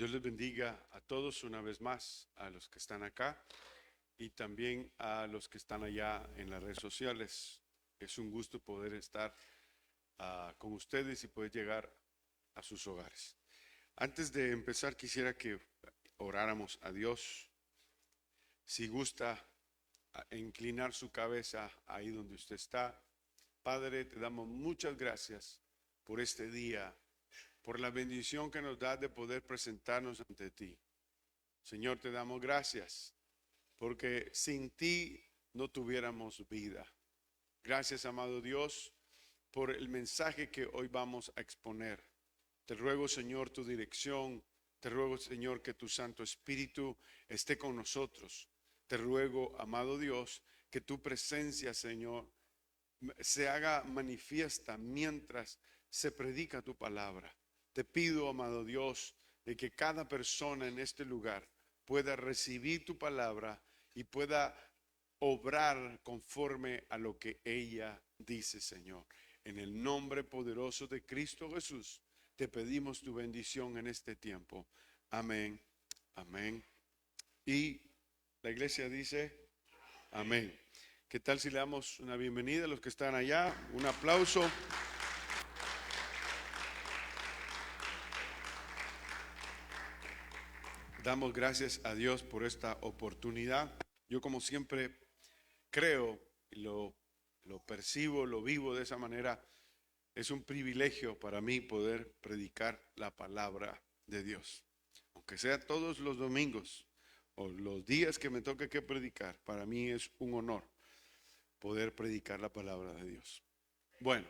Dios les bendiga a todos una vez más, a los que están acá y también a los que están allá en las redes sociales. Es un gusto poder estar con ustedes y poder llegar a sus hogares. Antes de empezar, quisiera que oráramos a Dios. Si gusta inclinar su cabeza ahí donde usted está. Padre, te damos muchas gracias por este día, por la bendición que nos da de poder presentarnos ante ti. Señor, te damos gracias porque sin ti no tuviéramos vida. Gracias, amado Dios, por el mensaje que hoy vamos a exponer. Te ruego, Señor, tu dirección. Te ruego, Señor, que tu Santo Espíritu esté con nosotros. Te ruego, amado Dios, que tu presencia, Señor, se haga manifiesta mientras se predica tu palabra. Te pido, amado Dios, de que cada persona en este lugar pueda recibir tu palabra y pueda obrar conforme a lo que ella dice, Señor. En el nombre poderoso de Cristo Jesús, te pedimos tu bendición en este tiempo. Amén, amén. Y la iglesia dice, amén. ¿Qué tal si le damos una bienvenida a los que están allá? Un aplauso. Damos gracias a Dios por esta oportunidad. Yo, como siempre, creo, lo percibo, lo vivo de esa manera. Es un privilegio para mí poder predicar la palabra de Dios. Aunque sea todos los domingos o los días que me toque que predicar, para mí es un honor poder predicar la palabra de Dios. Bueno,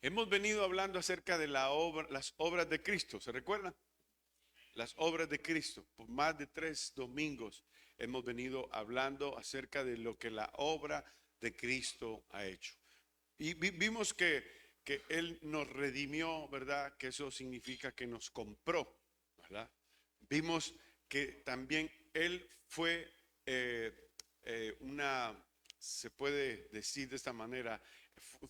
hemos venido hablando acerca de las obras de Cristo, ¿se recuerdan? Las obras de Cristo. Por más de 3 domingos hemos venido hablando acerca de lo que la obra de Cristo ha hecho. Y vimos que Él nos redimió, ¿verdad? Que eso significa que nos compró, ¿verdad? Vimos que también Él fue se puede decir de esta manera,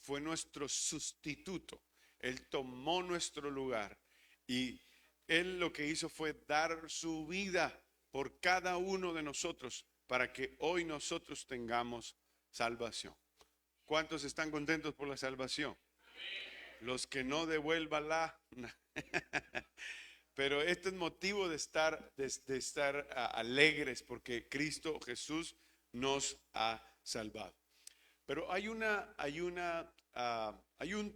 fue nuestro sustituto. Él tomó nuestro lugar y Él lo que hizo fue dar su vida por cada uno de nosotros para que hoy nosotros tengamos salvación. ¿Cuántos están contentos por la salvación? Los que no, devuélvala. Pero este es motivo de estar alegres porque Cristo Jesús nos ha salvado. Pero hay un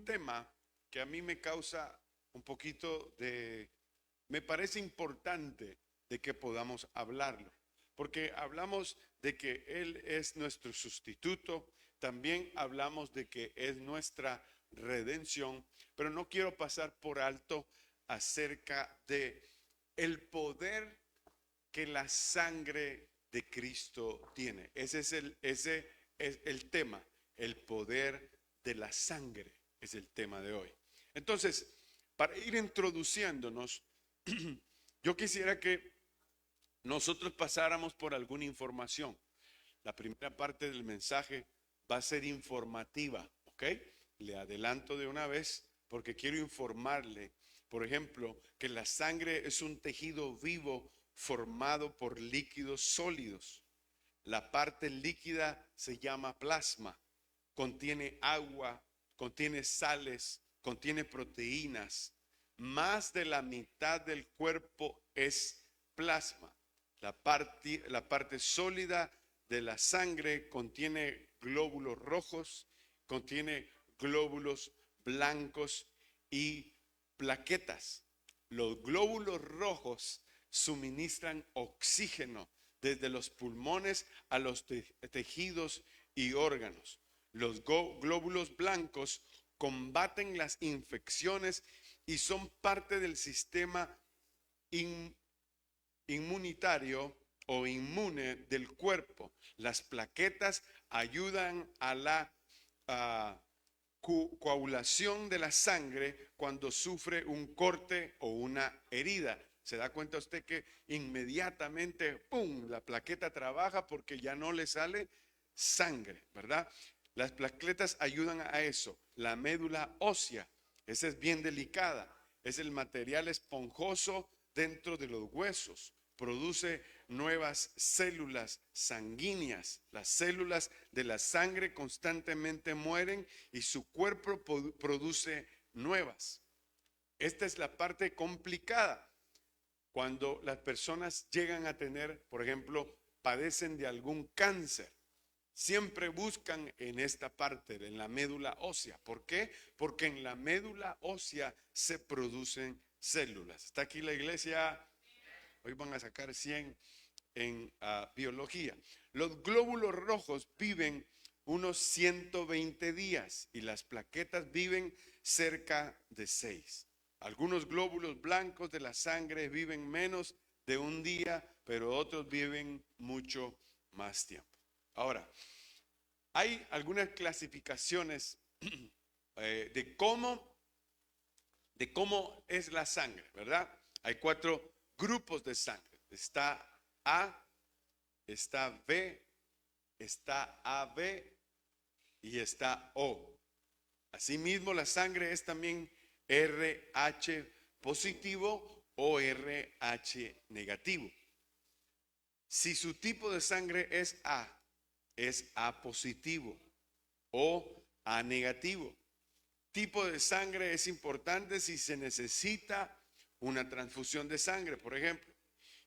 tema que a mí me causa un poquito me parece importante de que podamos hablarlo. Porque hablamos de que Él es nuestro sustituto, también hablamos de que es nuestra redención, pero no quiero pasar por alto acerca de el poder que la sangre de Cristo tiene. Ese es el tema, el poder de la sangre es el tema de hoy. Entonces, para ir introduciéndonos, yo quisiera que nosotros pasáramos por alguna información. La primera parte del mensaje va a ser informativa, ¿ok? Le adelanto de una vez porque quiero informarle, por ejemplo, que la sangre es un tejido vivo formado por líquidos sólidos. La parte líquida se llama plasma, contiene agua, contiene sales, contiene proteínas. Más de la mitad del cuerpo es plasma. La parte sólida de la sangre contiene glóbulos rojos, contiene glóbulos blancos y plaquetas. Los glóbulos rojos suministran oxígeno desde los pulmones a los tejidos y órganos. Los glóbulos blancos combaten las infecciones y son parte del sistema inmunitario o inmune del cuerpo. Las plaquetas ayudan a la coagulación de la sangre cuando sufre un corte o una herida. ¿Se da cuenta usted que inmediatamente, ¡pum!, la plaqueta trabaja porque ya no le sale sangre, ¿verdad? Las plaquetas ayudan a eso. La médula ósea, esa es bien delicada, es el material esponjoso dentro de los huesos, produce nuevas células sanguíneas. Las células de la sangre constantemente mueren y su cuerpo produce nuevas. Esta es la parte complicada. Cuando las personas llegan a tener, por ejemplo, padecen de algún cáncer, siempre buscan en esta parte, en la médula ósea. ¿Por qué? Porque en la médula ósea se producen células. ¿Está aquí la iglesia? Hoy van a sacar 100 en biología. Los glóbulos rojos viven unos 120 días y las plaquetas viven cerca de 6. Algunos glóbulos blancos de la sangre viven menos de un día, pero otros viven mucho más tiempo. Ahora, hay algunas clasificaciones de cómo es la sangre, ¿verdad? Hay 4 grupos de sangre. Está A, está B, está AB y está O. Asimismo, la sangre es también RH positivo o RH negativo. Si su tipo de sangre es A positivo o A negativo. Tipo de sangre es importante si se necesita una transfusión de sangre, por ejemplo.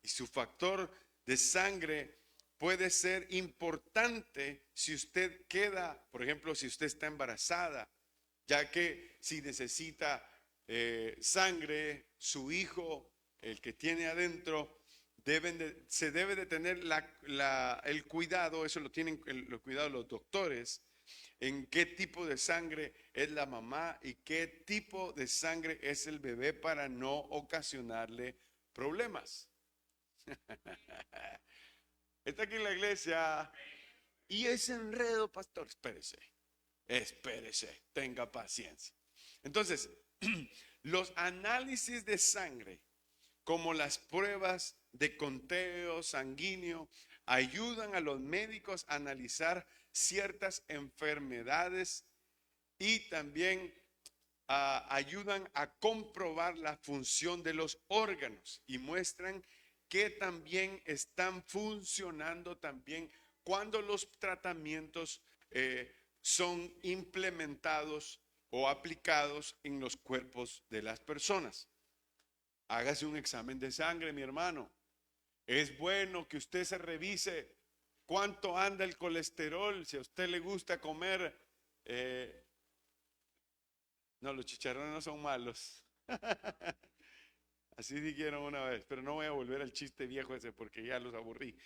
Y su factor de sangre puede ser importante si usted queda, por ejemplo, si usted está embarazada, ya que si necesita sangre, su hijo, el que tiene adentro, se debe de tener el cuidado, eso lo tienen el cuidado los doctores, en qué tipo de sangre es la mamá y qué tipo de sangre es el bebé para no ocasionarle problemas. Está aquí en la iglesia y ese enredo, pastor, espérese, tenga paciencia. Entonces, los análisis de sangre, como las pruebas de conteo sanguíneo, ayudan a los médicos a analizar ciertas enfermedades y también ayudan a comprobar la función de los órganos y muestran que también están funcionando también cuando los tratamientos son implementados o aplicados en los cuerpos de las personas. Hágase un examen de sangre, mi hermano. Es bueno que usted se revise cuánto anda el colesterol, si a usted le gusta comer. No, los chicharrones no son malos. Así dijeron una vez, pero no voy a volver al chiste viejo ese porque ya los aburrí.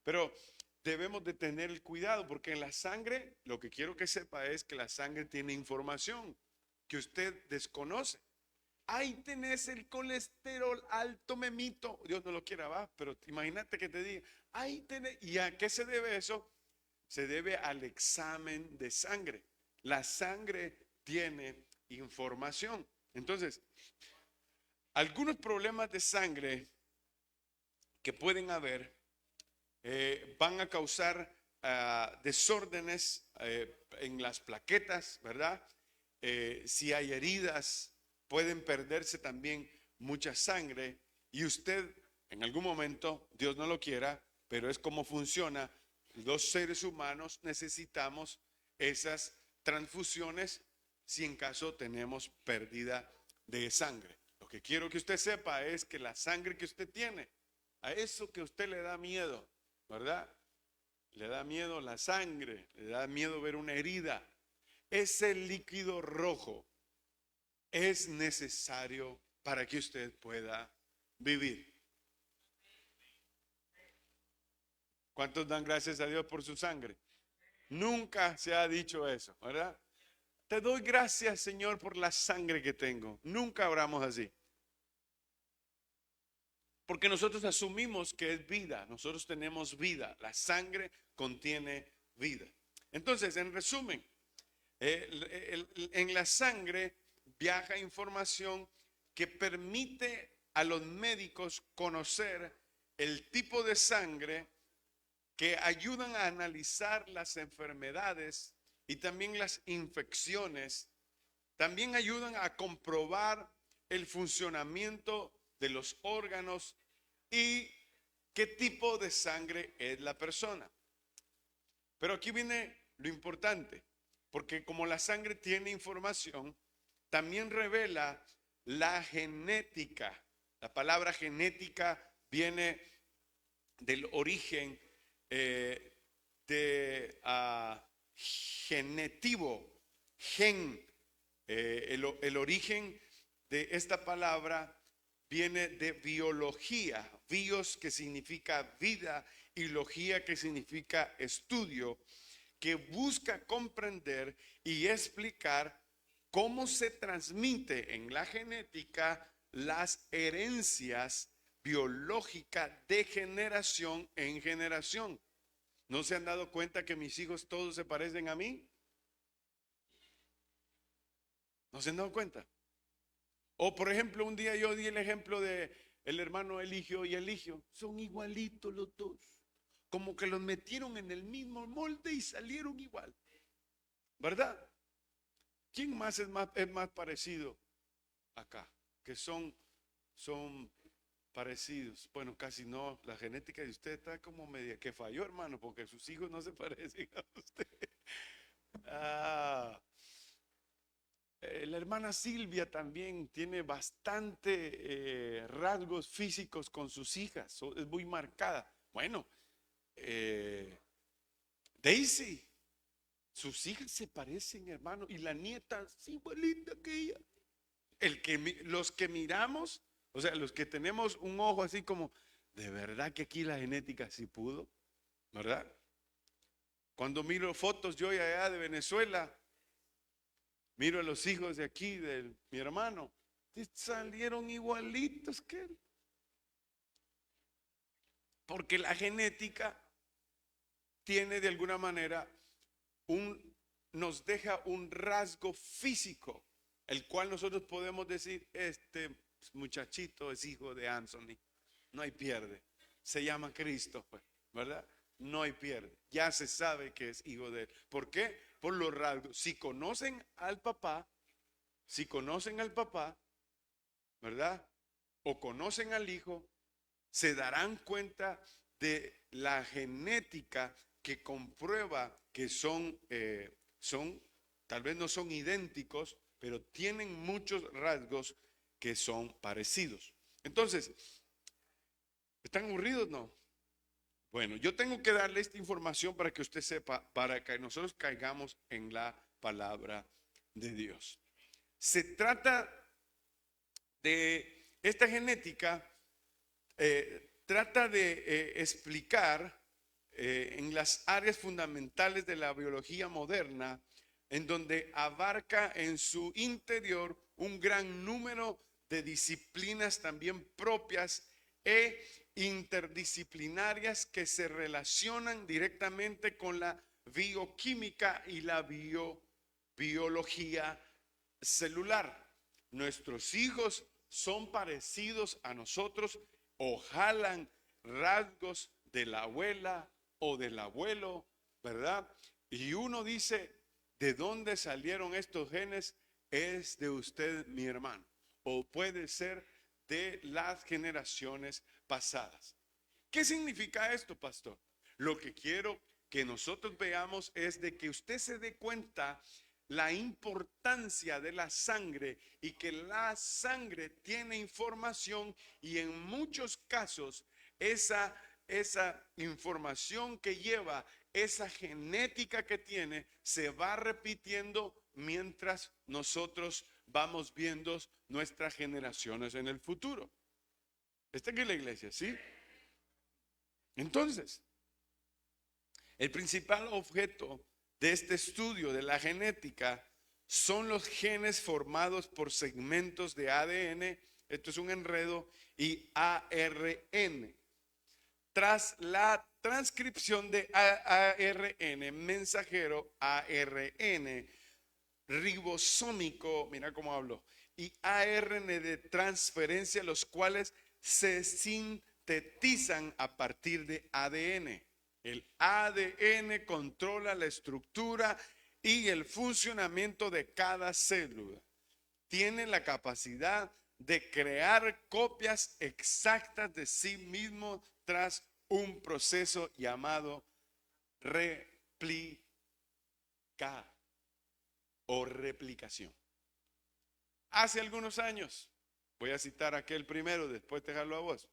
Pero debemos de tener el cuidado porque en la sangre, lo que quiero que sepa es que la sangre tiene información que usted desconoce. Ahí tenés el colesterol alto, memito. Dios no lo quiera, va, pero imagínate que te diga, ahí tenés. ¿Y a qué se debe eso? Se debe al examen de sangre. La sangre tiene información. Entonces, algunos problemas de sangre que pueden haber van a causar desórdenes en las plaquetas, ¿verdad? Si hay heridas, pueden perderse también mucha sangre y usted en algún momento, Dios no lo quiera, pero es como funciona, los seres humanos necesitamos esas transfusiones si en caso tenemos pérdida de sangre. Lo que quiero que usted sepa es que la sangre que usted tiene, a eso que a usted le da miedo, ¿verdad? Le da miedo la sangre, le da miedo ver una herida. Ese líquido rojo es necesario para que usted pueda vivir. ¿Cuántos dan gracias a Dios por su sangre? Nunca se ha dicho eso, ¿verdad? Te doy gracias, Señor, por la sangre que tengo. Nunca oramos así. Porque nosotros asumimos que es vida, nosotros tenemos vida, la sangre contiene vida. Entonces, en resumen, en la sangre viaja información que permite a los médicos conocer el tipo de sangre que ayudan a analizar las enfermedades y también las infecciones. También ayudan a comprobar el funcionamiento de los órganos y qué tipo de sangre es la persona. Pero aquí viene lo importante, porque como la sangre tiene información, también revela la genética. La palabra genética viene del origen de genetivo, gen. El origen de esta palabra viene de biología, bios que significa vida y logía que significa estudio, que busca comprender y explicar cómo se transmite en la genética las herencias biológicas de generación en generación. ¿No se han dado cuenta que mis hijos todos se parecen a mí? ¿No se han dado cuenta? O por ejemplo, un día yo di el ejemplo de el hermano Eligio y Eligio. Son igualitos los dos. Como que los metieron en el mismo molde y salieron igual. ¿Verdad? ¿Quién más es más parecido acá? Que son parecidos. Bueno, casi no. La genética de usted está como media que falló, hermano, porque sus hijos no se parecen a usted. La hermana Silvia también tiene bastante rasgos físicos con sus hijas, es muy marcada. Bueno, Daisy, sus hijas se parecen, hermano, y la nieta es igualita que ella. Los que miramos, o sea, los que tenemos un ojo así como, de verdad que aquí la genética sí pudo, ¿verdad? Cuando miro fotos yo allá de Venezuela, miro a los hijos de aquí, de mi hermano, y salieron igualitos que él. Porque la genética tiene de alguna manera nos deja un rasgo físico, el cual nosotros podemos decir, este muchachito es hijo de Anthony, no hay pierde, se llama Cristo, pues, ¿verdad? No hay pierde, ya se sabe que es hijo de él. ¿Por qué? Por los rasgos. Si conocen al papá, ¿verdad? O conocen al hijo, se darán cuenta de la genética que comprueba que tal vez no son idénticos, pero tienen muchos rasgos que son parecidos. Entonces, ¿están aburridos? No. Bueno, yo tengo que darle esta información para que usted sepa, para que nosotros caigamos en la palabra de Dios. Se trata de esta genética, trata de explicar en las áreas fundamentales de la biología moderna, en donde abarca en su interior un gran número de disciplinas también propias e interdisciplinarias que se relacionan directamente con la bioquímica y la biología celular. Nuestros hijos son parecidos a nosotros o jalan rasgos de la abuela o del abuelo, ¿verdad? Y uno dice, ¿de dónde salieron estos genes? Es de usted, mi hermano, o puede ser de las generaciones pasadas. ¿Qué significa esto, pastor? Lo que quiero que nosotros veamos es de que usted se dé cuenta la importancia de la sangre y que la sangre tiene información y en muchos casos esa información que lleva, esa genética que tiene, se va repitiendo mientras nosotros vamos viendo nuestras generaciones en el futuro. ¿Está aquí la iglesia? ¿Sí? Entonces, el principal objeto de este estudio de la genética son los genes formados por segmentos de ADN, esto es un enredo, y ARN. Tras la transcripción de ARN, mensajero ARN, ribosómico, mira cómo hablo, y ARN de transferencia, los cuales se sintetizan a partir de ADN. El ADN controla la estructura y el funcionamiento de cada célula. Tiene la capacidad de crear copias exactas de sí mismo tras un proceso llamado réplica o replicación. Hace algunos años, voy a citar aquel primero, después dejarlo a vos.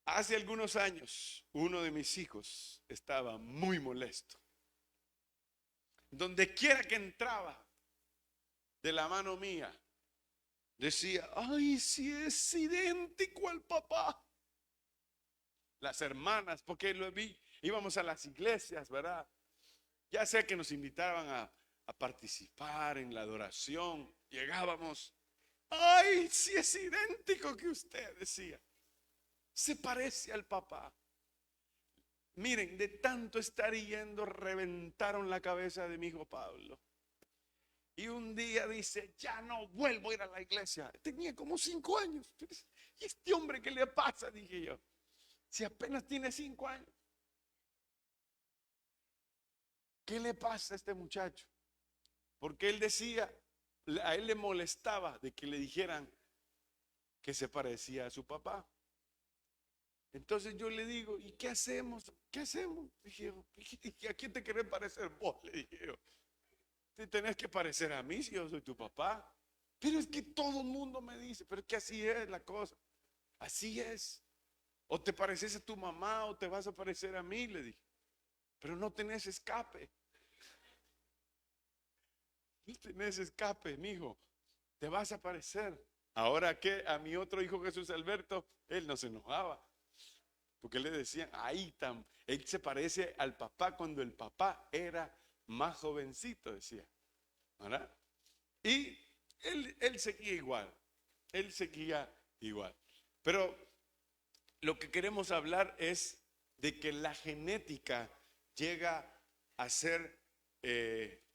Hace algunos años, uno de mis hijos estaba muy molesto. Donde quiera que entraba, de la mano mía, decía, ay, si es idéntico al papá. Las hermanas, porque lo vi, íbamos a las iglesias, ¿verdad? Ya sea que nos invitaban a participar en la adoración, llegábamos, ay, si es idéntico que usted, decía, se parece al papá. Miren, de tanto estar yendo, reventaron la cabeza de mi hijo Pablo. Y un día dice, ya no vuelvo a ir a la iglesia. Tenía como 5 años. ¿Y este hombre qué le pasa? Dije yo. Si apenas tiene 5 años. ¿Qué le pasa a este muchacho? Porque él decía, a él le molestaba de que le dijeran que se parecía a su papá. Entonces yo le digo, ¿y qué hacemos? ¿Qué hacemos? Dije yo, ¿a quién te querés parecer vos? Le dije yo. Te tenés que parecer a mí si yo soy tu papá. Pero es que todo el mundo me dice, pero es que así es la cosa. Así es. O te pareces a tu mamá o te vas a parecer a mí, le dije. Pero no tenés escape. No tenés escape, mijo. Te vas a parecer. Ahora que a mi otro hijo Jesús Alberto, él no se enojaba. Porque le decían, ahí él se parece al papá cuando el papá era más jovencito, decía. ¿Verdad? Y él seguía igual. Él seguía igual. Pero lo que queremos hablar es de que la genética llega a ser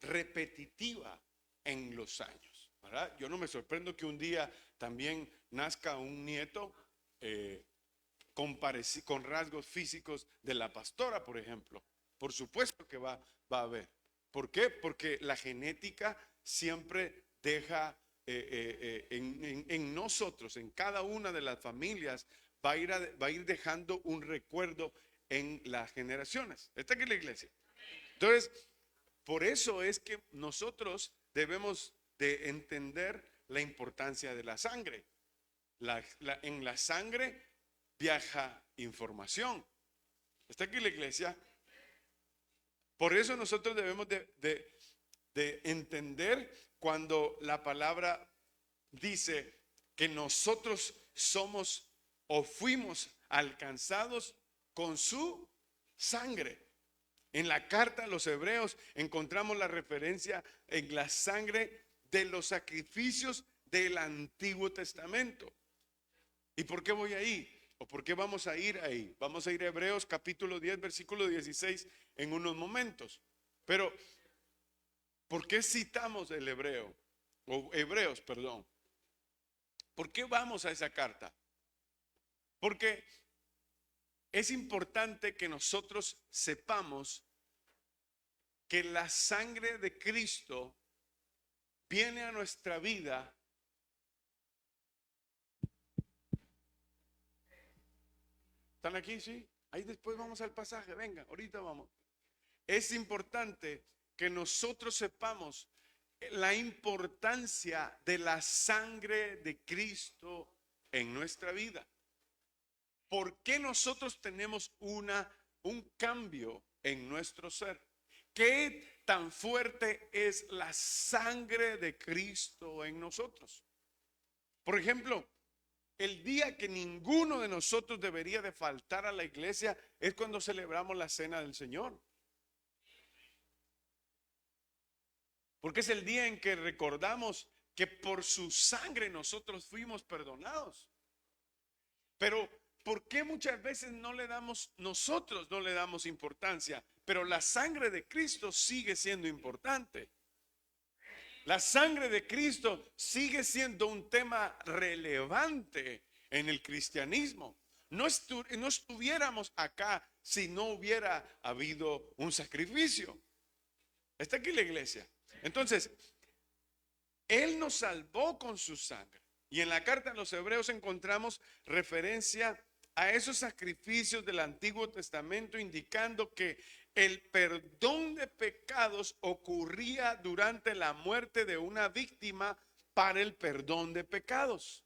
repetitiva en los años, ¿verdad? Yo no me sorprendo que un día también nazca un nieto con rasgos físicos de la pastora, por ejemplo. Por supuesto que va a haber. ¿Por qué? Porque la genética siempre deja en nosotros, en cada una de las familias, va a ir dejando un recuerdo en las generaciones. ¿Está aquí la iglesia? Entonces, por eso es que nosotros debemos de entender la importancia de la sangre. En la sangre viaja información. ¿Está aquí la iglesia? Por eso nosotros debemos de entender cuando la palabra dice que nosotros somos o fuimos alcanzados con su sangre. En la carta a los Hebreos encontramos la referencia en la sangre de los sacrificios del Antiguo Testamento. ¿Y por qué voy ahí? ¿O por qué vamos a ir ahí? Vamos a ir a Hebreos capítulo 10, versículo 16 en unos momentos. Pero, ¿por qué citamos el hebreo? O Hebreos, perdón. ¿Por qué vamos a esa carta? Porque es importante que nosotros sepamos que la sangre de Cristo viene a nuestra vida ¿Están aquí? Sí. Ahí después vamos al pasaje. Venga, ahorita vamos. Es importante que nosotros sepamos la importancia de la sangre de Cristo en nuestra vida. ¿Por qué nosotros tenemos un cambio en nuestro ser? ¿Qué tan fuerte es la sangre de Cristo en nosotros? Por ejemplo, el día que ninguno de nosotros debería de faltar a la iglesia es cuando celebramos la cena del Señor. Porque es el día en que recordamos que por su sangre nosotros fuimos perdonados. Pero ¿por qué muchas veces nosotros no le damos importancia? Pero la sangre de Cristo sigue siendo importante. La sangre de Cristo sigue siendo un tema relevante en el cristianismo. No estuviéramos acá si no hubiera habido un sacrificio. Está aquí la iglesia. Entonces, Él nos salvó con su sangre. Y en la carta a los Hebreos encontramos referencia a esos sacrificios del Antiguo Testamento, indicando que el perdón de pecados ocurría durante la muerte de una víctima para el perdón de pecados.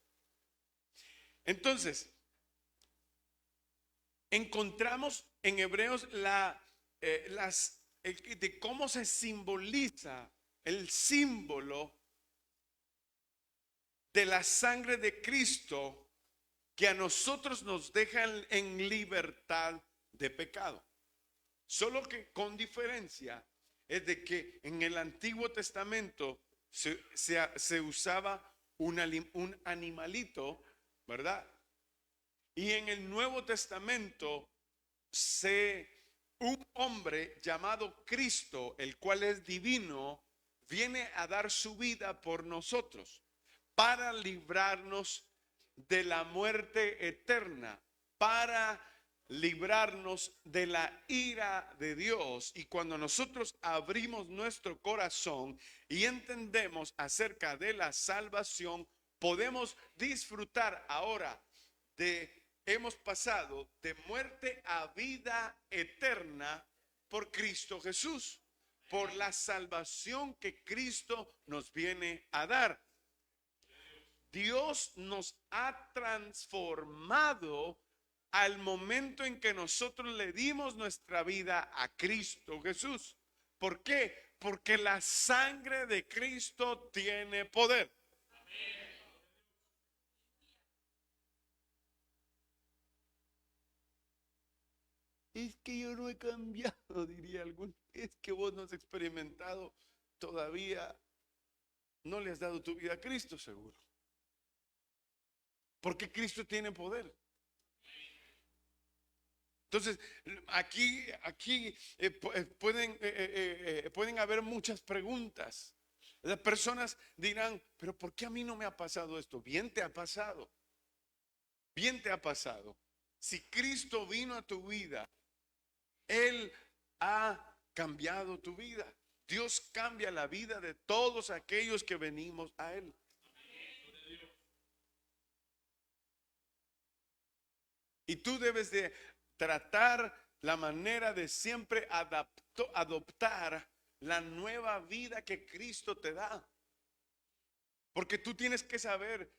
Entonces, encontramos en Hebreos de cómo se simboliza el símbolo de la sangre de Cristo, que a nosotros nos deja en libertad de pecado. Solo que con diferencia es de que en el Antiguo Testamento se usaba un animalito, ¿verdad? Y en el Nuevo Testamento un hombre llamado Cristo, el cual es divino, viene a dar su vida por nosotros para librarnos de la muerte eterna, para librarnos de la ira de Dios. Y cuando nosotros abrimos nuestro corazón y entendemos acerca de la salvación, podemos disfrutar ahora hemos pasado de muerte a vida eterna por Cristo Jesús, por la salvación que Cristo nos viene a dar. Dios nos ha transformado al momento en que nosotros le dimos nuestra vida a Cristo Jesús. ¿Por qué? Porque la sangre de Cristo tiene poder. Es que yo no he cambiado, diría algún. Es que vos no has experimentado todavía, no le has dado tu vida a Cristo, seguro. Porque Cristo tiene poder. Entonces, aquí pueden haber muchas preguntas. Las personas dirán, pero ¿por qué a mí no me ha pasado esto? Bien te ha pasado. Bien te ha pasado. Si Cristo vino a tu vida, Él ha cambiado tu vida. Dios cambia la vida de todos aquellos que venimos a Él. Y tú debes de tratar la manera de siempre adoptar la nueva vida que Cristo te da. Porque tú tienes que saber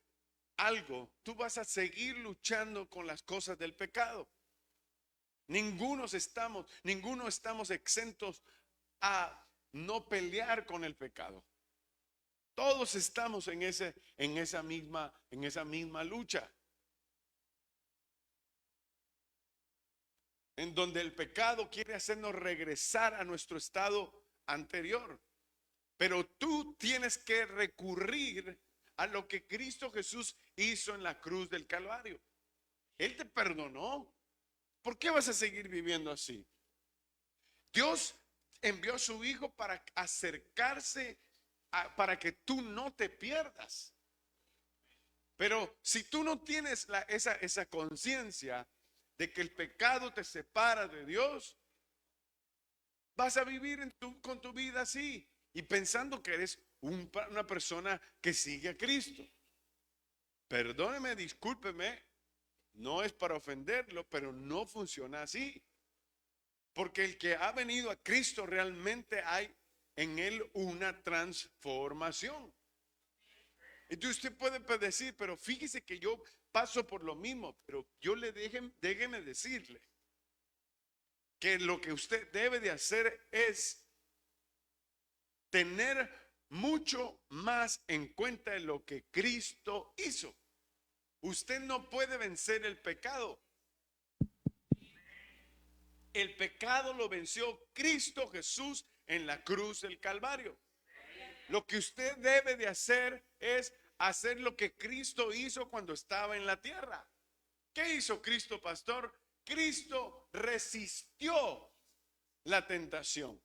algo. Tú vas a seguir luchando con las cosas del pecado. Ninguno estamos exentos a no pelear con el pecado. Todos estamos en esa misma lucha. En donde el pecado quiere hacernos regresar a nuestro estado anterior. Pero tú tienes que recurrir a lo que Cristo Jesús hizo en la cruz del Calvario. Él te perdonó. ¿Por qué vas a seguir viviendo así? Dios envió a su Hijo para acercarse, para que tú no te pierdas. Pero si tú no tienes esa conciencia de que el pecado te separa de Dios, vas a vivir con tu vida así y pensando que eres una persona que sigue a Cristo. Perdóneme, discúlpeme, no es para ofenderlo, pero no funciona así. Porque el que ha venido a Cristo realmente hay en él una transformación. Entonces usted puede decir, pero fíjese que yo paso por lo mismo, pero déjeme decirle que lo que usted debe de hacer es tener mucho más en cuenta de lo que Cristo hizo. Usted no puede vencer el pecado. El pecado lo venció Cristo Jesús en la cruz del Calvario. Lo que usted debe de hacer es hacer lo que Cristo hizo cuando estaba en la tierra. ¿Qué hizo Cristo, pastor? Cristo resistió la tentación.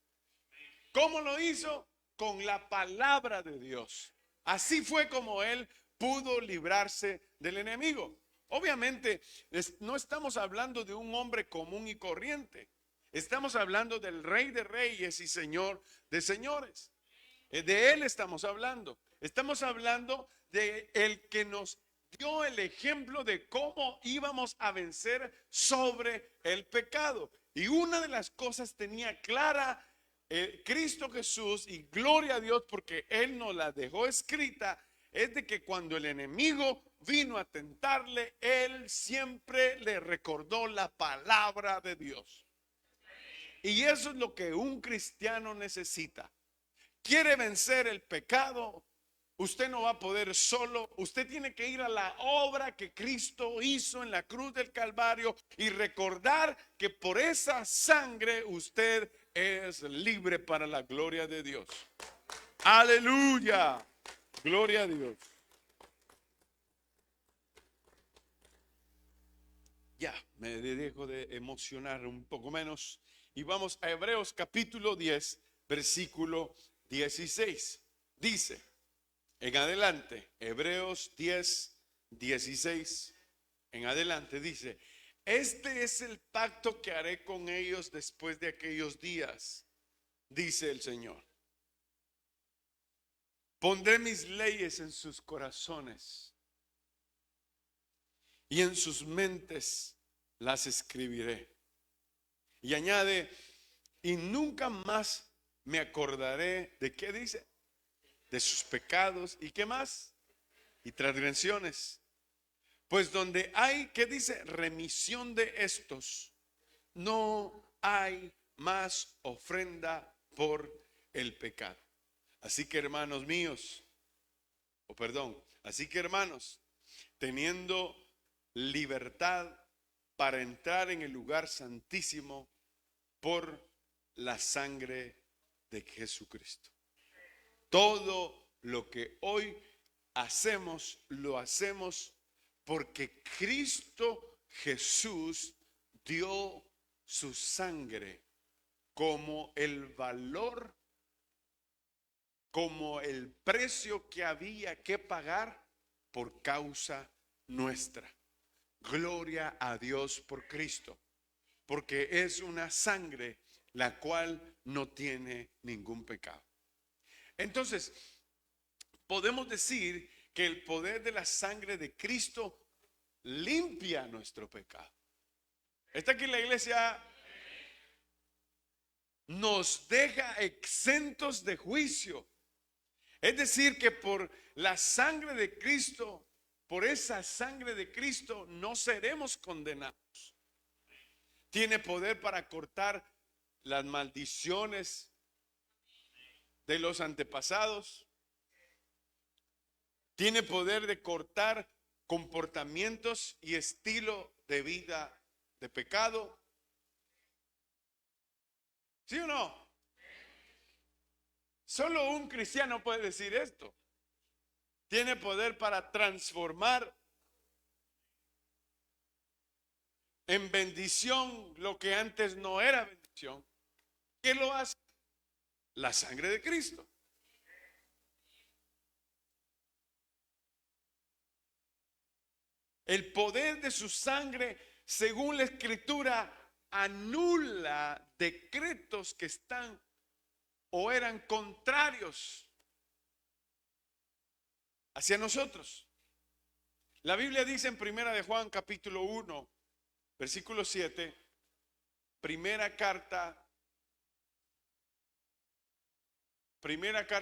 ¿Cómo lo hizo? Con la palabra de Dios. Así fue como él pudo librarse del enemigo. Obviamente, no estamos hablando de un hombre común y corriente. Estamos hablando del Rey de Reyes y Señor de Señores. De él estamos hablando. Estamos hablando de el que nos dio el ejemplo de cómo íbamos a vencer sobre el pecado. Y una de las cosas tenía clara Cristo Jesús, y gloria a Dios porque Él nos la dejó escrita, es de que cuando el enemigo vino a tentarle, Él siempre le recordó la palabra de Dios. Y eso es lo que un cristiano necesita. Quiere vencer el pecado, usted no va a poder solo. Usted tiene que ir a la obra que Cristo hizo en la cruz del Calvario y recordar que por esa sangre usted es libre para la gloria de Dios. Aleluya. Gloria a Dios. Ya, me dejo de emocionar un poco menos. Y vamos a Hebreos capítulo 10, versículo 16. Dice, en adelante, Hebreos 10, 16, en adelante dice, este es el pacto que haré con ellos después de aquellos días, dice el Señor. Pondré mis leyes en sus corazones y en sus mentes las escribiré. Y añade, y nunca más me acordaré de qué dice, de sus pecados y qué más, y transgresiones. Pues donde hay, ¿qué dice? Remisión de estos, no hay más ofrenda por el pecado. Así que hermanos míos, así que hermanos, teniendo libertad para entrar en el lugar santísimo por la sangre de Jesucristo. Todo lo que hoy hacemos, lo hacemos porque Cristo Jesús dio su sangre como el valor, como el precio que había que pagar por causa nuestra. Gloria a Dios por Cristo, porque es una sangre la cual no tiene ningún pecado. Entonces, podemos decir que el poder de la sangre de Cristo limpia nuestro pecado. ¿Está aquí la iglesia? Nos deja exentos de juicio. Es decir, que por la sangre de Cristo, por esa sangre de Cristo, no seremos condenados. Tiene poder para cortar las maldiciones de los antepasados. Tiene poder de cortar comportamientos y estilo de vida de pecado. ¿Sí o no? Solo un cristiano puede decir esto. Tiene poder para transformar en bendición lo que antes no era bendición. ¿Qué lo hace? La sangre de Cristo. El poder de su sangre, según la Escritura, anula decretos que están o eran contrarios hacia nosotros. La Biblia dice en Primera de Juan capítulo 1, versículo 7, primera carta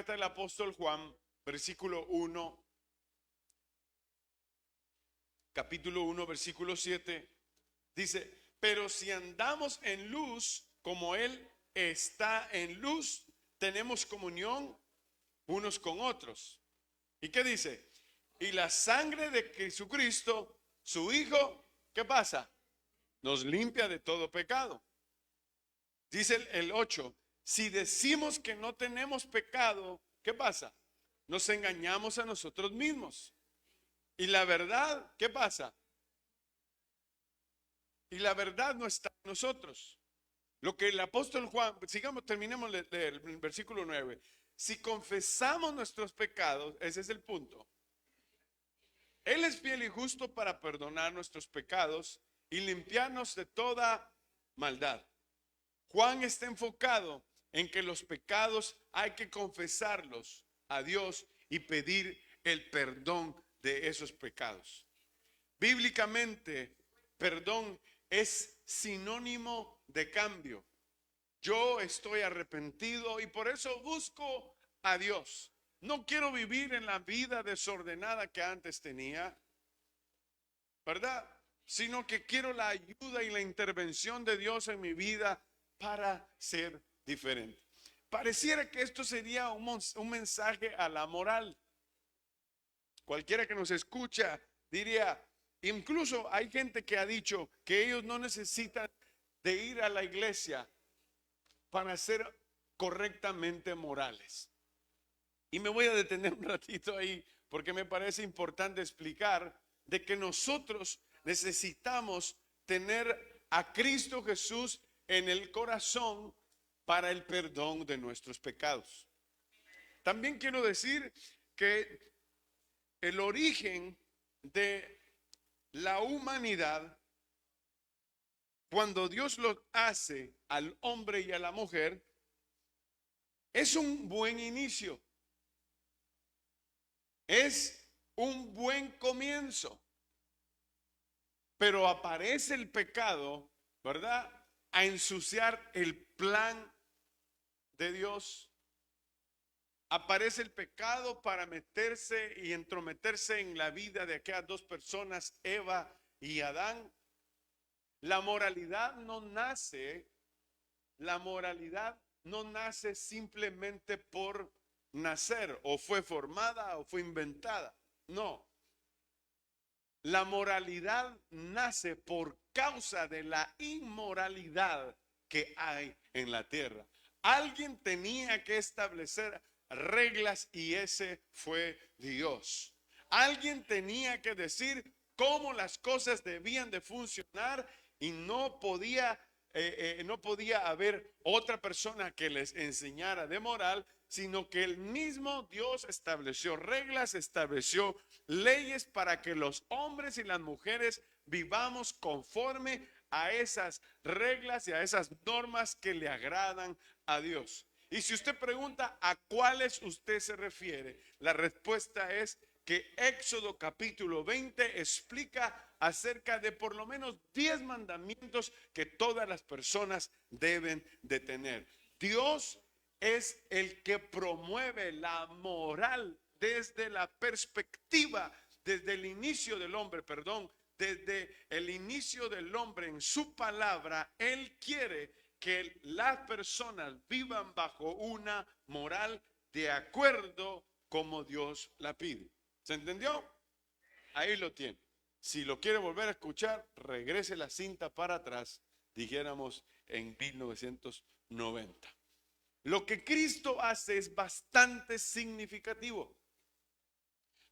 del apóstol Juan, versículo 1, capítulo 1, versículo 7, dice, pero si andamos en luz como Él está en luz, tenemos comunión unos con otros. ¿Y qué dice? Y la sangre de Jesucristo, su Hijo, ¿qué pasa? Nos limpia de todo pecado. Dice el 8, si decimos que no tenemos pecado, ¿qué pasa? Nos engañamos a nosotros mismos. Y la verdad, ¿qué pasa? Y la verdad no está en nosotros. Lo que el apóstol Juan, terminemos de leer el versículo 9. Si confesamos nuestros pecados, ese es el punto. Él es fiel y justo para perdonar nuestros pecados y limpiarnos de toda maldad. Juan está enfocado en que los pecados hay que confesarlos a Dios y pedir el perdón de esos pecados. Bíblicamente, perdón es sinónimo de cambio. Yo estoy arrepentido y por eso busco a Dios. No quiero vivir en la vida desordenada que antes tenía, ¿verdad? Sino que quiero la ayuda y la intervención de Dios en mi vida para ser diferente. Pareciera que esto sería un mensaje a la moral. Cualquiera que nos escucha diría, incluso hay gente que ha dicho que ellos no necesitan de ir a la iglesia para ser correctamente morales. Y me voy a detener un ratito ahí porque me parece importante explicar de que nosotros necesitamos tener a Cristo Jesús en el corazón para el perdón de nuestros pecados. También quiero decir que el origen de la humanidad, cuando Dios lo hace al hombre y a la mujer, es un buen inicio. Es un buen comienzo. Pero aparece el pecado, ¿verdad?, a ensuciar el plan de Dios. Aparece el pecado para meterse y entrometerse en la vida de aquellas dos personas, Eva y Adán. La moralidad no nace simplemente por nacer, o fue formada o fue inventada. No. La moralidad nace por causa de la inmoralidad que hay en la tierra. Alguien tenía que establecer reglas y ese fue Dios. Alguien tenía que decir cómo las cosas debían de funcionar y no podía haber otra persona que les enseñara de moral, sino que el mismo Dios estableció reglas, estableció leyes para que los hombres y las mujeres vivamos conforme a esas reglas y a esas normas que le agradan a Dios. Y si usted pregunta a cuáles usted se refiere, la respuesta es que Éxodo capítulo 20 explica acerca de por lo menos 10 mandamientos que todas las personas deben de tener. Dios es el que promueve la moral desde la perspectiva, desde el inicio del hombre, desde el inicio del hombre en su palabra. Él quiere que las personas vivan bajo una moral de acuerdo como Dios la pide. ¿Se entendió? Ahí lo tiene. Si lo quiere volver a escuchar, regrese la cinta para atrás, dijéramos en 1990. Lo que Cristo hace es bastante significativo,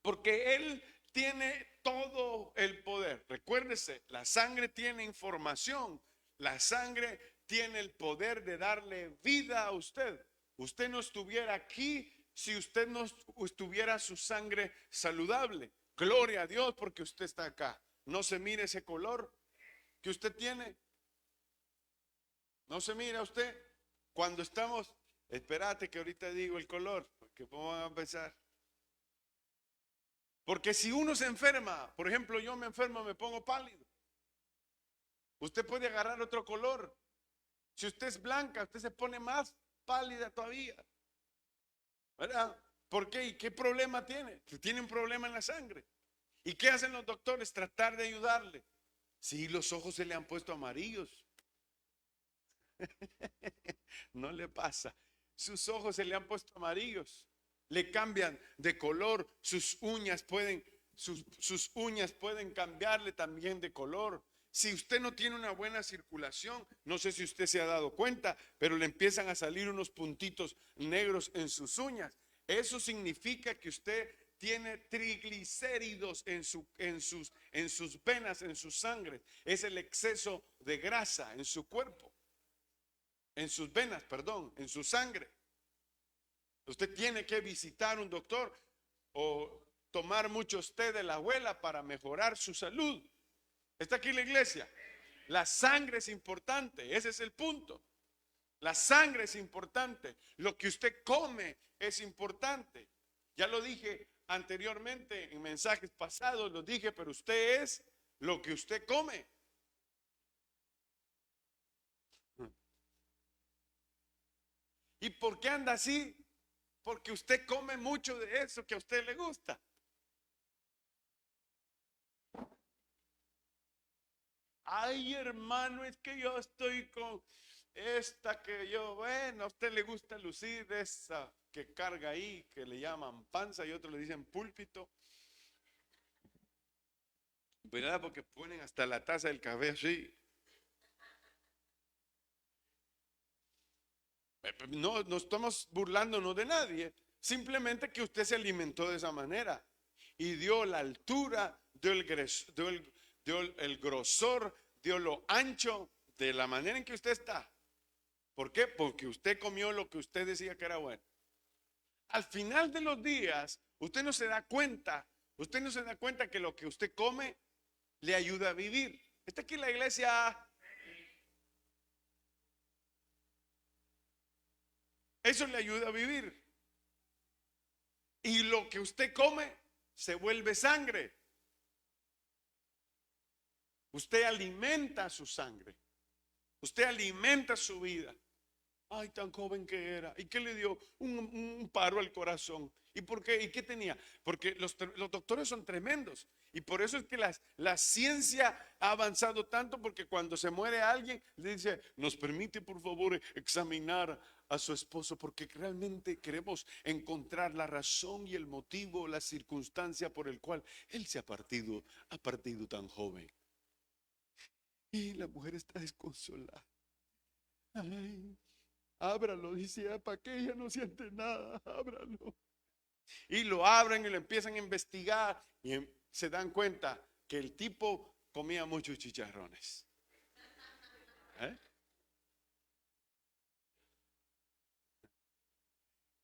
porque Él tiene todo el poder. Recuérdese, la sangre tiene información, la sangre tiene el poder de darle vida a usted. Usted no estuviera aquí si usted no estuviera su sangre saludable. Gloria a Dios porque usted está acá. No se mire ese color que usted tiene. No se mira usted. Cuando estamos, espérate que ahorita digo el color, porque vamos a empezar. Porque si uno se enferma, por ejemplo, yo me enfermo, me pongo pálido. Usted puede agarrar otro color. Si usted es blanca, usted se pone más pálida todavía, ¿verdad? ¿Por qué? ¿Y qué problema tiene? Tiene un problema en la sangre. ¿Y qué hacen los doctores? Tratar de ayudarle. Sí, los ojos se le han puesto amarillos. No le pasa. Sus ojos se le han puesto amarillos. Le cambian de color. Sus uñas pueden cambiarle también de color. Si usted no tiene una buena circulación, no sé si usted se ha dado cuenta, pero le empiezan a salir unos puntitos negros en sus uñas. Eso significa que usted tiene triglicéridos en sus venas, en su sangre. Es el exceso de grasa en su cuerpo, en sus venas, en su sangre. Usted tiene que visitar un doctor o tomar muchos té de la abuela para mejorar su salud. ¿Está aquí la iglesia? La sangre es importante, ese es el punto. La sangre es importante, lo que usted come es importante. Ya lo dije anteriormente en mensajes pasados, lo dije, pero usted es lo que usted come. ¿Y por qué anda así? Porque usted come mucho de eso que a usted le gusta. Ay, hermano, es que yo estoy con esta que yo, bueno, a usted le gusta lucir esa que carga ahí, que le llaman panza y otros le dicen púlpito. ¿Verdad? Porque ponen hasta la taza del café así. No estamos burlándonos de nadie. Simplemente que usted se alimentó de esa manera. Y dio la altura, dio el grosor, dio lo ancho de la manera en que usted está. ¿Por qué? Porque usted comió lo que usted decía que era bueno. Al final de los días, usted no se da cuenta que lo que usted come le ayuda a vivir. Está aquí en la iglesia, eso le ayuda a vivir. Y lo que usted come se vuelve sangre. Usted alimenta su sangre. Usted alimenta su vida. Ay, tan joven que era. ¿Y qué le dio? Un paro al corazón. ¿Y por qué? ¿Y qué tenía? Porque los doctores son tremendos. Y por eso es que la ciencia ha avanzado tanto, porque cuando se muere alguien, le dice, nos permite por favor examinar a su esposo, porque realmente queremos encontrar la razón y el motivo, la circunstancia por el cual él se ha partido tan joven. Y la mujer está desconsolada. Ay, ábralo, dice, para que ella no siente nada, ábralo. Y lo abren y lo empiezan a investigar y se dan cuenta que el tipo comía muchos chicharrones. ¿Eh?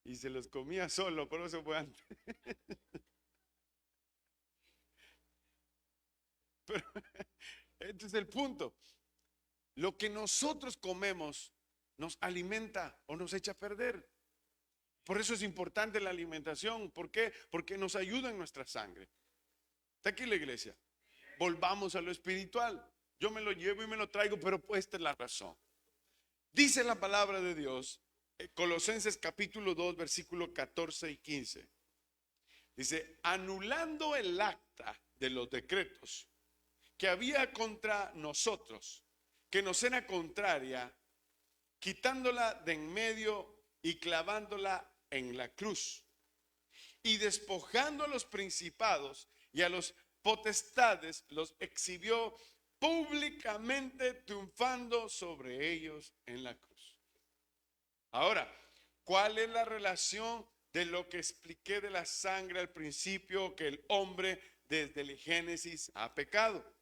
Y se los comía solo, por eso fue antes. Pero este es el punto. Lo que nosotros comemos nos alimenta o nos echa a perder. Por eso es importante la alimentación. ¿Por qué? Porque nos ayuda en nuestra sangre. Está aquí la iglesia. Volvamos a lo espiritual. Yo me lo llevo y me lo traigo, pero esta es la razón. Dice la palabra de Dios, Colosenses capítulo 2, versículos 14 y 15. Dice, anulando el acta de los decretos que había contra nosotros, que nos era contraria, quitándola de en medio y clavándola en la cruz, y despojando a los principados y a los potestades, los exhibió públicamente, triunfando sobre ellos en la cruz. Ahora, ¿cuál es la relación de lo que expliqué de la sangre al principio? Que el hombre desde el Génesis ha pecado.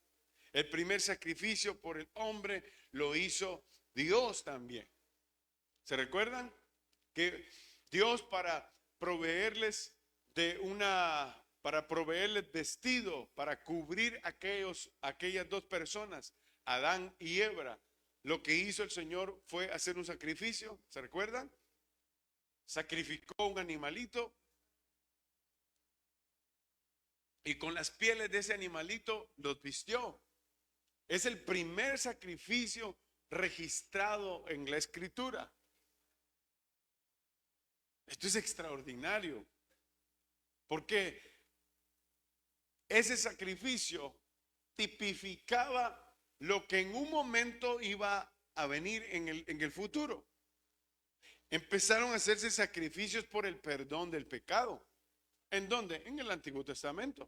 El primer sacrificio por el hombre lo hizo Dios también. ¿Se recuerdan? Que Dios para proveerles para proveerles vestido, para cubrir aquellas dos personas, Adán y Eva, lo que hizo el Señor fue hacer un sacrificio. ¿Se recuerdan? Sacrificó un animalito y con las pieles de ese animalito los vistió. Es el primer sacrificio registrado en la Escritura. Esto es extraordinario, porque ese sacrificio tipificaba lo que en un momento iba a venir en el futuro. Empezaron a hacerse sacrificios por el perdón del pecado. ¿En dónde? En el Antiguo Testamento.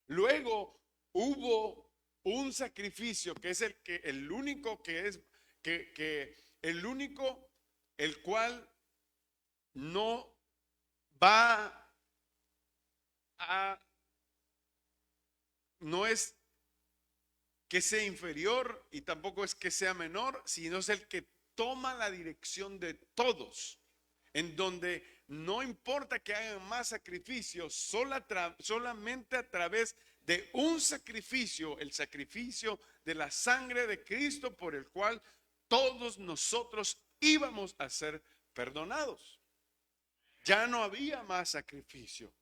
Luego hubo un sacrificio que es el único que es el único el cual no va a, no es que sea inferior y tampoco es que sea menor, sino es el que toma la dirección de todos, en donde no importa que hagan más sacrificios, solamente a través de un sacrificio, el sacrificio de la sangre de Cristo, por el cual todos nosotros íbamos a ser perdonados. Ya no había más sacrificio.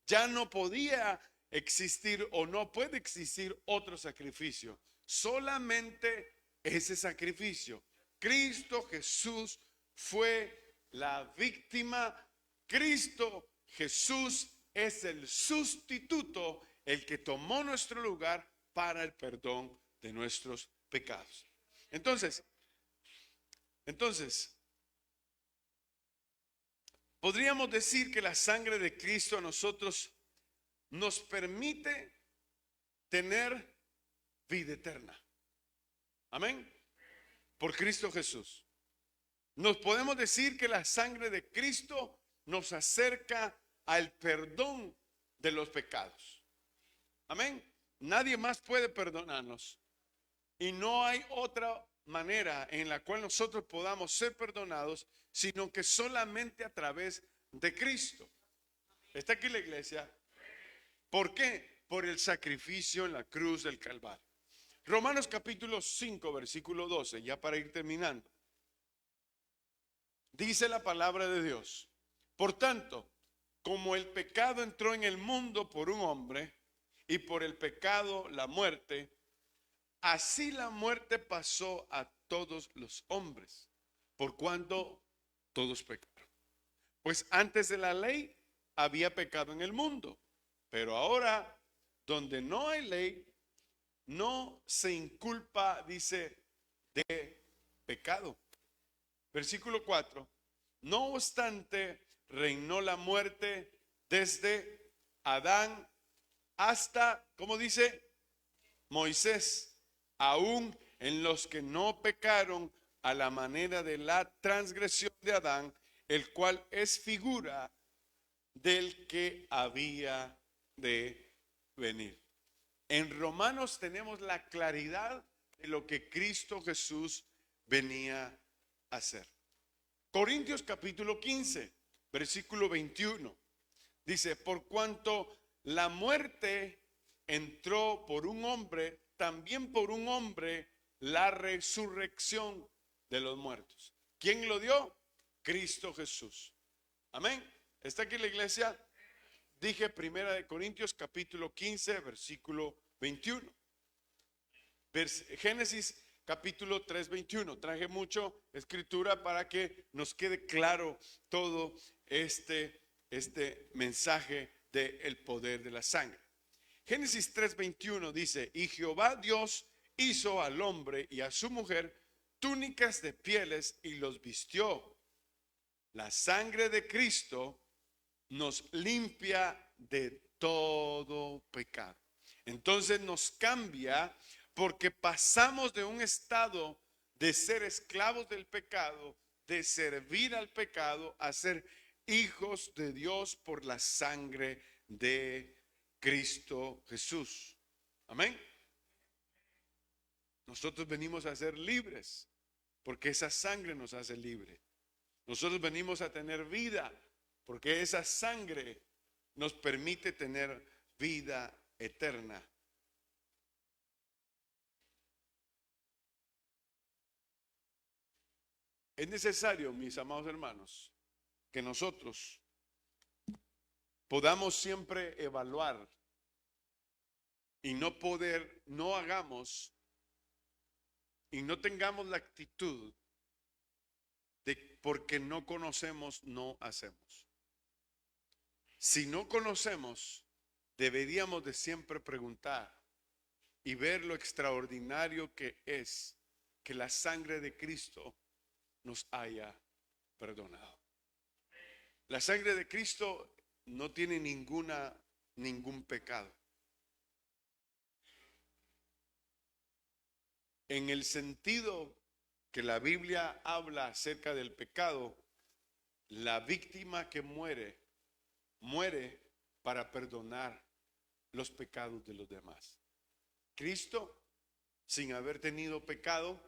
Ya no podía existir o no puede existir otro sacrificio. Solamente ese sacrificio. Cristo Jesús fue la víctima. Cristo Jesús es el sustituto, el que tomó nuestro lugar para el perdón de nuestros pecados. Entonces, podríamos decir que la sangre de Cristo a nosotros nos permite tener vida eterna. Amén. Por Cristo Jesús. Nos podemos decir que la sangre de Cristo nos acerca al perdón de los pecados. Amén. Nadie más puede perdonarnos. Y no hay otra manera en la cual nosotros podamos ser perdonados, sino que solamente a través de Cristo. ¿Está aquí la iglesia? ¿Por qué? Por el sacrificio en la cruz del Calvario. Romanos capítulo 5, versículo 12, ya para ir terminando. Dice la palabra de Dios: por tanto, como el pecado entró en el mundo por un hombre, y por el pecado la muerte, así la muerte pasó a todos los hombres, por cuanto todos pecaron. Pues antes de la ley había pecado en el mundo, pero ahora, donde no hay ley, no se inculpa, dice, de pecado. Versículo 4. No obstante, reinó la muerte desde Adán hasta, ¿cómo dice? Moisés, aún en los que no pecaron a la manera de la transgresión de Adán, el cual es figura del que había de venir. En Romanos tenemos la claridad de lo que Cristo Jesús venía a hacer. Corintios capítulo 15, versículo 21, dice: por cuanto la muerte entró por un hombre, también por un hombre la resurrección de los muertos. ¿Quién lo dio? Cristo Jesús. Amén. ¿Está aquí la iglesia? Dije primera de Corintios capítulo 15, versículo 21. Génesis capítulo 3, 21. Traje mucho escritura para que nos quede claro todo este mensaje del poder de la sangre. Génesis 3, 21 dice: y Jehová Dios hizo al hombre y a su mujer túnicas de pieles y los vistió. La sangre de Cristo nos limpia de todo pecado. Entonces nos cambia, porque pasamos de un estado de ser esclavos del pecado, de servir al pecado, a ser hijos de Dios por la sangre de Cristo Jesús. Amén. Nosotros venimos a ser libres, porque esa sangre nos hace libre. Nosotros venimos a tener vida, porque esa sangre nos permite tener vida eterna. Es necesario, mis amados hermanos, que nosotros podamos siempre evaluar y no hagamos y no tengamos la actitud de porque no conocemos, no hacemos. Si no conocemos, deberíamos de siempre preguntar y ver lo extraordinario que es que la sangre de Cristo nos haya perdonado. La sangre de Cristo no tiene ningún pecado. En el sentido que la Biblia habla acerca del pecado, la víctima que muere para perdonar los pecados de los demás. Cristo, sin haber tenido pecado,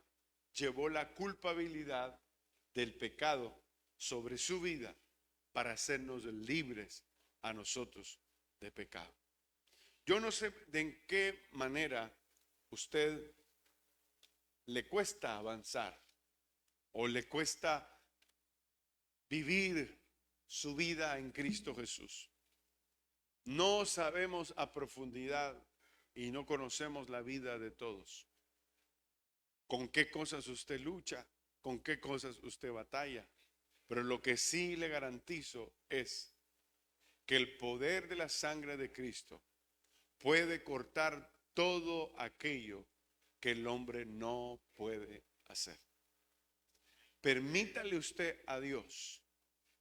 llevó la culpabilidad del pecado sobre su vida para hacernos libres a nosotros de pecado. Yo no sé de en qué manera usted le cuesta avanzar o le cuesta vivir su vida en Cristo Jesús. No sabemos a profundidad y no conocemos la vida de todos. ¿Con qué cosas usted lucha? ¿Con qué cosas usted batalla? Pero lo que sí le garantizo es que el poder de la sangre de Cristo puede cortar todo aquello que el hombre no puede hacer. Permítale usted a Dios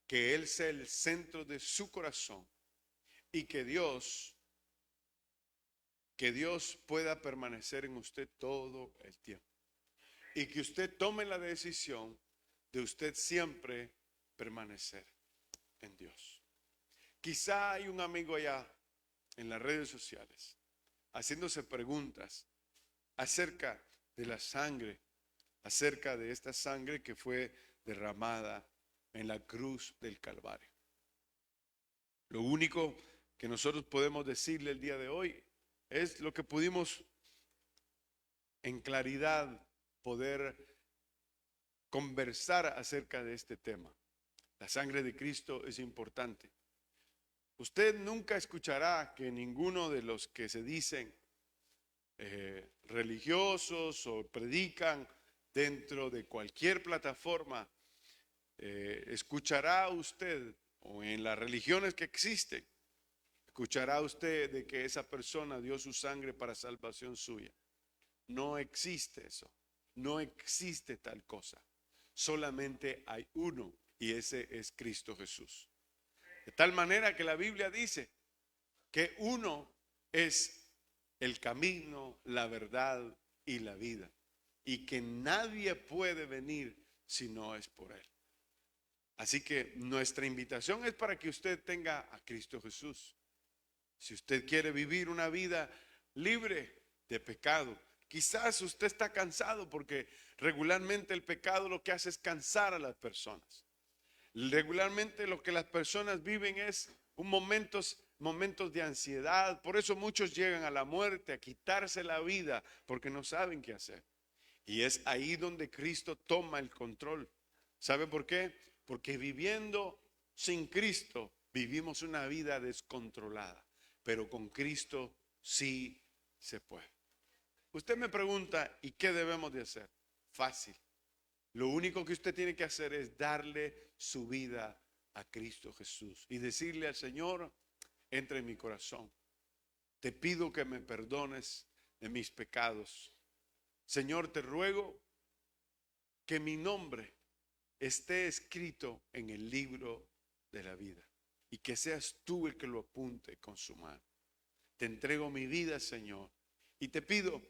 que Él sea el centro de su corazón y que Dios pueda permanecer en usted todo el tiempo. Y que usted tome la decisión de usted siempre permanecer en Dios. Quizá hay un amigo allá en las redes sociales haciéndose preguntas acerca de la sangre, acerca de esta sangre que fue derramada en la cruz del Calvario. Lo único que nosotros podemos decirle el día de hoy es lo que pudimos en claridad poder conversar acerca de este tema. La sangre de Cristo es importante. Usted nunca escuchará que ninguno de los que se dicen religiosos o predican dentro de cualquier plataforma, escuchará usted, o en las religiones que existen, escuchará usted de que esa persona dio su sangre para salvación suya. No existe eso, no existe tal cosa. Solamente hay uno y ese es Cristo Jesús. De tal manera que la Biblia dice que uno es el camino, la verdad y la vida. Y que nadie puede venir si no es por Él. Así que nuestra invitación es para que usted tenga a Cristo Jesús. Si usted quiere vivir una vida libre de pecado, quizás usted está cansado porque regularmente el pecado lo que hace es cansar a las personas. Regularmente lo que las personas viven es momentos de ansiedad. Por eso muchos llegan a la muerte, a quitarse la vida, porque no saben qué hacer. Y es ahí donde Cristo toma el control. ¿Sabe por qué? Porque viviendo sin Cristo vivimos una vida descontrolada. Pero con Cristo sí se puede. Usted me pregunta, ¿y qué debemos de hacer? Fácil. Lo único que usted tiene que hacer es darle su vida a Cristo Jesús y decirle al Señor, entra en mi corazón. Te pido que me perdones de mis pecados. Señor, te ruego que mi nombre esté escrito en el libro de la vida y que seas tú el que lo apunte con su mano. Te entrego mi vida, Señor, y te pido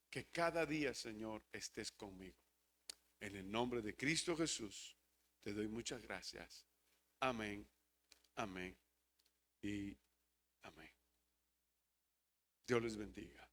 que cada día, Señor, estés conmigo. En el nombre de Cristo Jesús, te doy muchas gracias. Amén, amén y amén. Dios les bendiga.